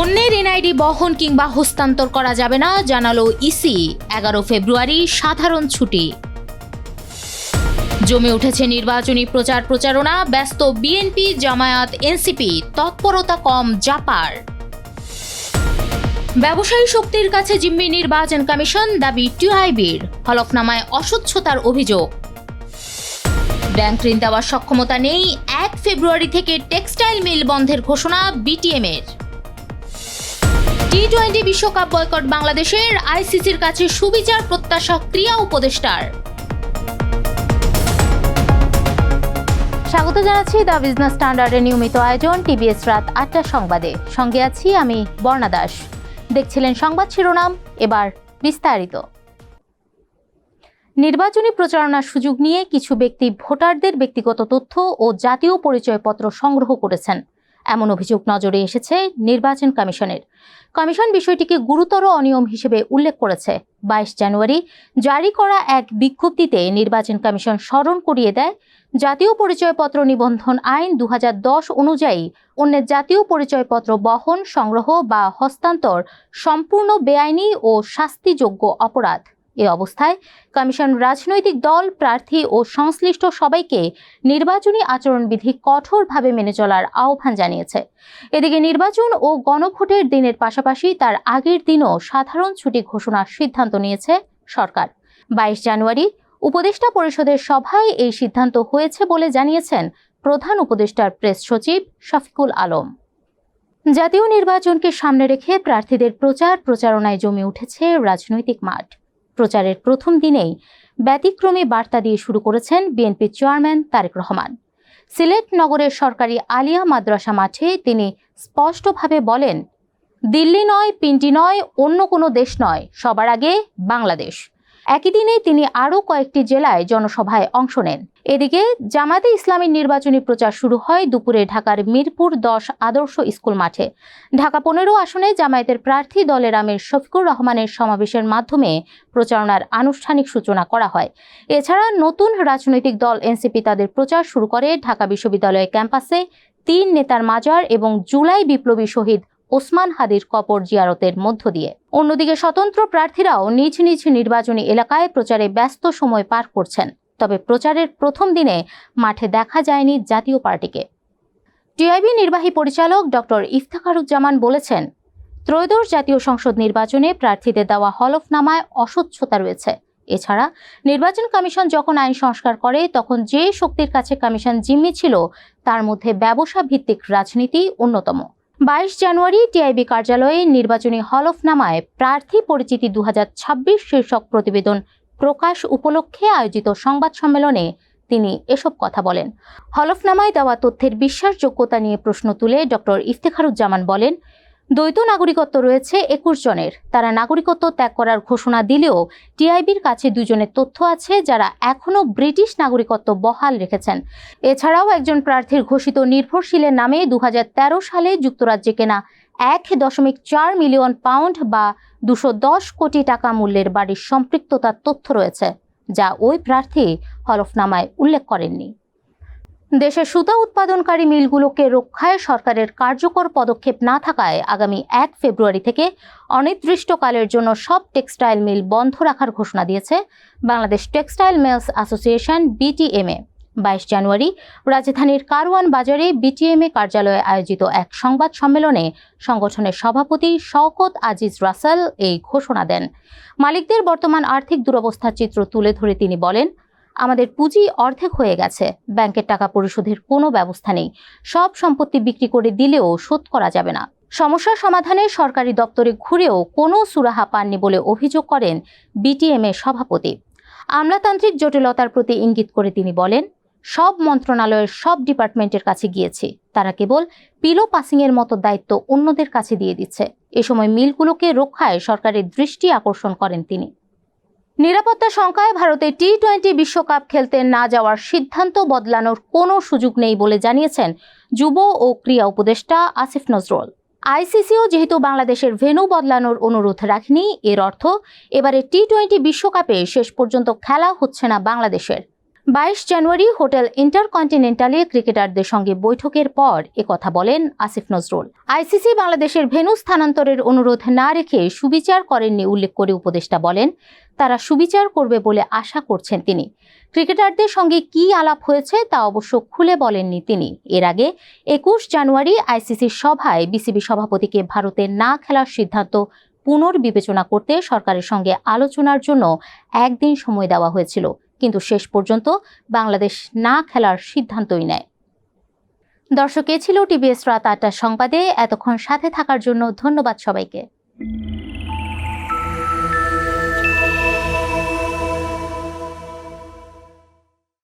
অন্যের এনআইডি বহন কিংবা হস্তান্তর করা যাবে না, জানালো ইসি। 11 ফেব্রুয়ারি সাধারণ ছুটি। জমে উঠেছে নির্বাচনী প্রচারণা, ব্যস্ত বিএনপি, জামায়াত, এনসিপি, তৎপরতা কম জাপার। ব্যবসায়ী শক্তির কাছে জিম্মি নির্বাচন কমিশন, দাবি টিআইবির, হলফনামায় অস্বচ্ছতার অভিযোগ। ব্যাংক ঋণ দেওয়ার সক্ষমতা নেই, 1 ফেব্রুয়ারি থেকে টেক্সটাইল মিল বন্ধের ঘোষণা বিটিএম-এর। টি-20 বিশ্বকাপ বয়কট বাংলাদেশের, আইসিসির কাছে সুবিচার প্রত্যাশা ক্রীড়া উপদেষ্টার। স্বাগত জানাচ্ছি দ্য বিজনেস স্ট্যান্ডার্ডের নিয়মিত আয়োজন টিবিএস রাত 8টা সংবাদে। সঙ্গে আছি আমি বর্ণা দাস। দেখছিলেন সংবাদ শিরোনাম, এবার বিস্তারিত। নির্বাচনী প্রচারণার সুযোগ নিয়ে কিছু ব্যক্তি ভোটারদের ব্যক্তিগত তথ্য ও জাতীয় পরিচয়পত্র সংগ্রহ করেছেন, এমন অভিযোগ নজরে এসেছে নির্বাচন কমিশনের। কমিশন বিষয়টিকে গুরুতর অনিয়ম হিসেবে উল্লেখ করেছে। 22 জানুয়ারি জারি করা এক বিজ্ঞপ্তিতে নির্বাচন কমিশন স্মরণ করিয়ে দেয়, জাতীয় পরিচয়পত্র নিবন্ধন আইন 2010 অনুযায়ী অন্যের জাতীয় পরিচয়পত্র বহন, সংগ্রহ বা হস্তান্তর সম্পূর্ণ বেআইনি ও শাস্তিযোগ্য অপরাধ। এ অবস্থায় কমিশন রাজনৈতিক দল, প্রার্থী ও সংশ্লিষ্ট সবাইকে নির্বাচনী আচরণবিধি কঠোরভাবে মেনে চলার আহ্বান জানিয়েছে। এদিকে নির্বাচন ও গণভোটের দিনের পাশাপাশি তার আগের দিনও সাধারণ ছুটি ঘোষণার সিদ্ধান্ত নিয়েছে সরকার। 22 জানুয়ারি উপদেষ্টা পরিষদের সভায় এই সিদ্ধান্ত হয়েছে বলে জানিয়েছেন প্রধান উপদেষ্টার প্রেস সচিব শফিকুল আলম। জাতীয় নির্বাচনকে সামনে রেখে প্রার্থীদের প্রচারণায় জমে উঠেছে রাজনৈতিক মাঠ। প্রচারের প্রথম দিনেই ব্যতিক্রমী বার্তা দিয়ে শুরু করেছেন বিএনপি চেয়ারম্যান তারেক রহমান। সিলেট নগরের সরকারি আলিয়া মাদ্রাসা মাঠে তিনি স্পষ্টভাবে বলেন, দিল্লি নয়, পিন্ডি নয়, অন্য কোনো দেশ নয়, সবার আগে বাংলাদেশ। একই দিনে তিনি আরও কয়েকটি জেলায় জনসভায় অংশ নেন। এদিকে জামায়াতে ইসলামীর নির্বাচনী প্রচার শুরু হয় দুপুরে ঢাকার মিরপুর 10 আদর্শ স্কুল মাঠে। ঢাকা 15 আসনে জামায়াতের প্রার্থী দলের আমির শফিকুর রহমানের সমাবেশের মাধ্যমে প্রচারণার আনুষ্ঠানিক সূচনা করা হয়। এছাড়া নতুন রাজনৈতিক দল এনসিপি তাদের প্রচার শুরু করে ঢাকা বিশ্ববিদ্যালয় ক্যাম্পাসে 3 নেতার মাজার এবং জুলাই বিপ্লবী শহীদ ওসমান হাদির কবর জিয়ারতের মধ্য দিয়ে। অন্যদিকে স্বতন্ত্র প্রার্থীরাও নিজ নিজ নির্বাচনী এলাকায় প্রচারে ব্যস্ত সময় পার করছেন। তবে প্রচারের প্রথম দিনে মাঠে দেখা যায়নি জাতীয় পার্টিকে। টিআইবি নির্বাহী পরিচালক ডক্টর ইফতেখারুজ্জামান বলেছেন, ত্রয়োদশ জাতীয় সংসদ নির্বাচনে প্রার্থীদের দেওয়া হলফনামায় অস্বচ্ছতা রয়েছে। এছাড়া নির্বাচন কমিশন যখন আইন সংস্কার করে তখন যে শক্তির কাছে কমিশন জিম্মি ছিল তার মধ্যে ব্যবসা ভিত্তিক রাজনীতি অন্যতম। 22 জানুয়ারি টিআইবি কার্যালয়ে নির্বাচনী হলফনামায় প্রার্থী পরিচিতি 2026 শীর্ষক প্রতিবেদন প্রকাশ উপলক্ষে আয়োজিত সংবাদ সম্মেলনে তিনি এসব কথা বলেন। হলফনামায় দেওয়া তথ্যের বিশ্বাসযোগ্যতা নিয়ে প্রশ্ন তুলে ডক্টর ইফতেখারুজ্জামান বলেন, দ্বৈত নাগরিকত্ব রয়েছে 21 জনের। তারা নাগরিকত্ব ত্যাগ করার ঘোষণা দিলেও টিআইবির কাছে 2 জনের তথ্য আছে যারা এখনও ব্রিটিশ নাগরিকত্ব বহাল রেখেছেন। এছাড়াও একজন প্রার্থীর ঘোষিত নির্ভরশীলের নামে 2013 সালে যুক্তরাজ্যে কেনা 1.4 মিলিয়ন পাউন্ড বা 210 কোটি টাকা মূল্যের বাড়ির সম্পৃক্ততার তথ্য রয়েছে, যা ওই প্রার্থী হলফনামায় উল্লেখ করেননি। দেশের সুতা উৎপাদনকারী মিলগুলোকে রক্ষায় সরকারের কার্যকর পদক্ষেপ না থাকায় আগামী 1 ফেব্রুয়ারি থেকে অনির্দিষ্টকালের জন্য সব টেক্সটাইল মিল বন্ধ রাখার ঘোষণা দিয়েছে Bangladesh textile mills association BTMA. 22 January রাজধানীর কারওয়ান বাজারে বিটিএমএ কার্যালয়ে আয়োজিত এক সংবাদ সম্মেলনে সংগঠনের সভাপতি শওকত আজিজ রাসেল এই ঘোষণা দেন। মালিকদের বর্তমান আর্থিক দুরবস্থার চিত্র তুলে ধরে তিনি বলেন, আমাদের পুঁজি অর্ধেক হয়ে গেছে, ব্যাংকের টাকা পরিশোধের কোনো ব্যবস্থা নেই, সব সম্পত্তি বিক্রি করে দিলেও শোধ করা যাবে না। সমস্যা সমাধানে সরকারি দপ্তরে ঘুরেও কোনো সুরাহা পাননি বলে অভিযোগ করেন বিটিএমএ সভাপতি। আমলাতান্ত্রিক জটিলতার প্রতি ইঙ্গিত করে তিনি বলেন, সব মন্ত্রণালয়ের সব ডিপার্টমেন্টের কাছে গিয়েছি, তারা কেবল পিলো পাসিংয়ের মতো দায়িত্ব অন্যদের কাছে দিয়ে দিচ্ছে। এ সময় মিলগুলোকে রক্ষায় সরকারের দৃষ্টি আকর্ষণ করেন তিনি। নিরাপত্তা শঙ্কায় ভারতে টি-20 বিশ্বকাপ খেলতে না যাওয়ার সিদ্ধান্ত বদলানোর কোনো সুযোগ নেই বলে জানিয়েছেন যুব ও ক্রীড়া উপদেষ্টা আসিফ নজরুল। আইসিসিও যেহেতু বাংলাদেশের ভেন্যু বদলানোর অনুরোধ রাখেনি, এর অর্থ এবারে টি-20 বিশ্বকাপে শেষ পর্যন্ত খেলা হচ্ছে না বাংলাদেশের। 22 জানুয়ারি হোটেল ইন্টারকন্টিনেন্টালে ক্রিকেটারদের সঙ্গে বৈঠকের পর একথা বলেন আসিফ নজরুল। আইসিসি বাংলাদেশের ভেন্যু স্থানান্তরের অনুরোধ না রেখে সুবিচার করেননি উল্লেখ করে উপদেষ্টা বলেন, তারা সুবিচার করবে বলে আশা করছেন তিনি। ক্রিকেটারদের সঙ্গে কী আলাপ হয়েছে তা অবশ্য খুলে বলেননি তিনি। এর আগে 21 জানুয়ারি আইসিসির সভায় বিসিবি সভাপতিকে ভারতে না খেলার সিদ্ধান্ত পুনর্বিবেচনা করতে সরকারের সঙ্গে আলোচনার জন্য একদিন সময় দেওয়া হয়েছিল, কিন্তু শেষ পর্যন্ত বাংলাদেশ না খেলার সিদ্ধান্তই নেয়। দর্শক, এ ছিল টিভিএস রাত ৮টার সংবাদে। এতক্ষণ সাথে থাকার জন্য ধন্যবাদ সবাইকে।